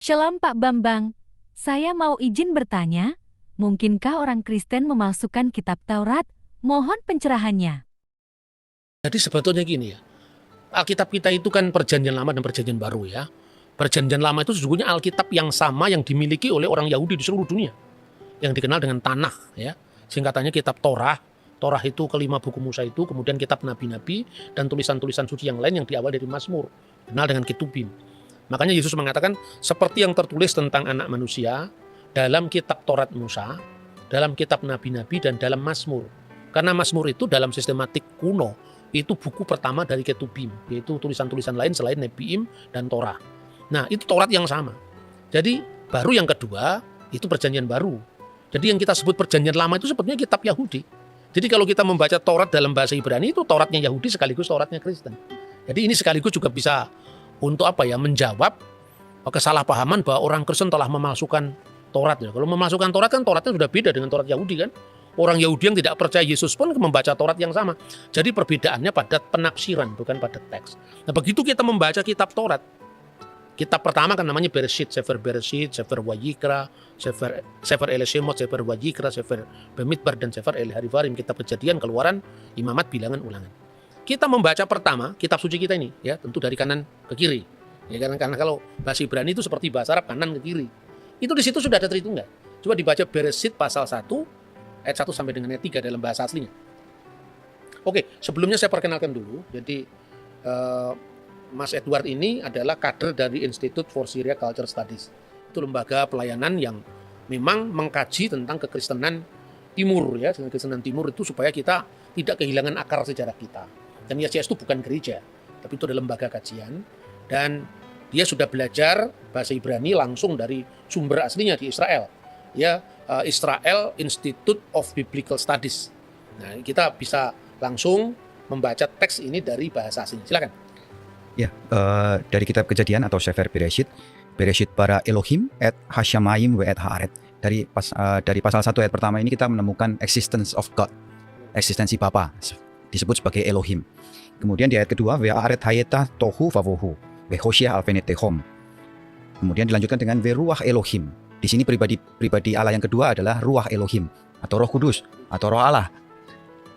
Shalom Pak Bambang, saya mau izin bertanya, mungkinkah orang Kristen memalsukan kitab Taurat? Mohon pencerahannya. Jadi sebetulnya gini ya, Alkitab kita itu kan perjanjian lama dan perjanjian baru ya. Perjanjian lama itu sesungguhnya Alkitab yang sama yang dimiliki oleh orang Yahudi di seluruh dunia. Yang dikenal dengan Tanakh ya. Singkatannya kitab Torah. Torah itu kelima buku Musa itu, kemudian kitab nabi-nabi dan tulisan-tulisan suci yang lain yang diawali dari Mazmur. Dikenal dengan Ketubim. Makanya Yesus mengatakan seperti yang tertulis tentang anak manusia dalam kitab Taurat Musa, dalam kitab nabi-nabi dan dalam Mazmur. Karena Mazmur itu dalam sistematik kuno itu buku pertama dari Ketubim, yaitu tulisan-tulisan lain selain Nebiim dan Torah. Nah, itu Taurat yang sama. Jadi, baru yang kedua, itu perjanjian baru. Jadi yang kita sebut perjanjian lama itu sebetulnya kitab Yahudi. Jadi kalau kita membaca Taurat dalam bahasa Ibrani itu Tauratnya Yahudi sekaligus Tauratnya Kristen. Jadi ini sekaligus juga bisa untuk menjawab kesalahpahaman bahwa orang Kristen telah memalsukan Taurat. Kalau memalsukan Taurat kan Tauratnya sudah beda dengan Taurat Yahudi kan. Orang Yahudi yang tidak percaya Yesus pun membaca Taurat yang sama. Jadi perbedaannya pada penafsiran, bukan pada teks. Nah begitu kita membaca kitab Taurat, kitab pertama kan namanya Bereshit, Sefer Bereshit, Sefer Wayikra, Sefer Elishemot, Sefer Wayikra, Sefer Bemidbar, dan Sefer Eliharivarim, kitab Kejadian, Keluaran, Imamat, Bilangan, Ulangan. Kita membaca pertama kitab suci kita ini, ya tentu dari kanan ke kiri. Ya, karena kalau bahasa Ibrani itu seperti bahasa Arab kanan ke kiri. Itu di situ sudah ada Tritunggal. Coba dibaca Bereshit pasal 1 ayat 1 sampai dengan ayat 3 dalam bahasa aslinya. Oke, sebelumnya saya perkenalkan dulu. Jadi Mas Edward ini adalah kader dari Institute for Syria Culture Studies. Itu lembaga pelayanan yang memang mengkaji tentang kekristenan Timur ya, kekristenan Timur itu supaya kita tidak kehilangan akar sejarah kita. Dan YCS itu bukan gereja, tapi itu adalah lembaga kajian dan dia sudah belajar bahasa Ibrani langsung dari sumber aslinya di Israel. Ya, Israel Institute of Biblical Studies. Nah, kita bisa langsung membaca teks ini dari bahasa aslinya. Silakan. Ya, dari kitab Kejadian atau Sefer Bereshit, Bereshit bara Elohim et Hashamayim ve et haaret. Dari pasal 1 ayat pertama ini kita menemukan existence of God, eksistensi Bapa, disebut sebagai Elohim. Kemudian di ayat kedua, ve haaret hayeta tohu vavohu, ve hoshia alvenetehom. Kemudian dilanjutkan dengan ve ruach Elohim. Di sini pribadi Allah yang kedua adalah ruach Elohim atau Roh Kudus atau Roh Allah.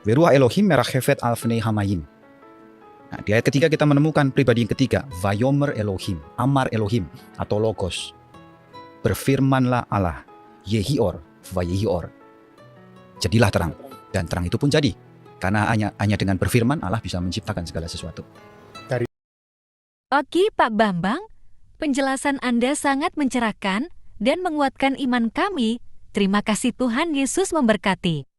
Ve ruach Elohim merachefet alfnei hamayim. Nah, di ayat ketiga kita menemukan pribadi yang ketiga, Vayomer Elohim, Amar Elohim atau Logos. Berfirmanlah Allah, Yehior, Vayehior. Jadilah terang, dan terang itu pun jadi. Karena hanya dengan berfirman Allah bisa menciptakan segala sesuatu. Oke Pak Bambang, penjelasan Anda sangat mencerahkan dan menguatkan iman kami. Terima kasih, Tuhan Yesus memberkati.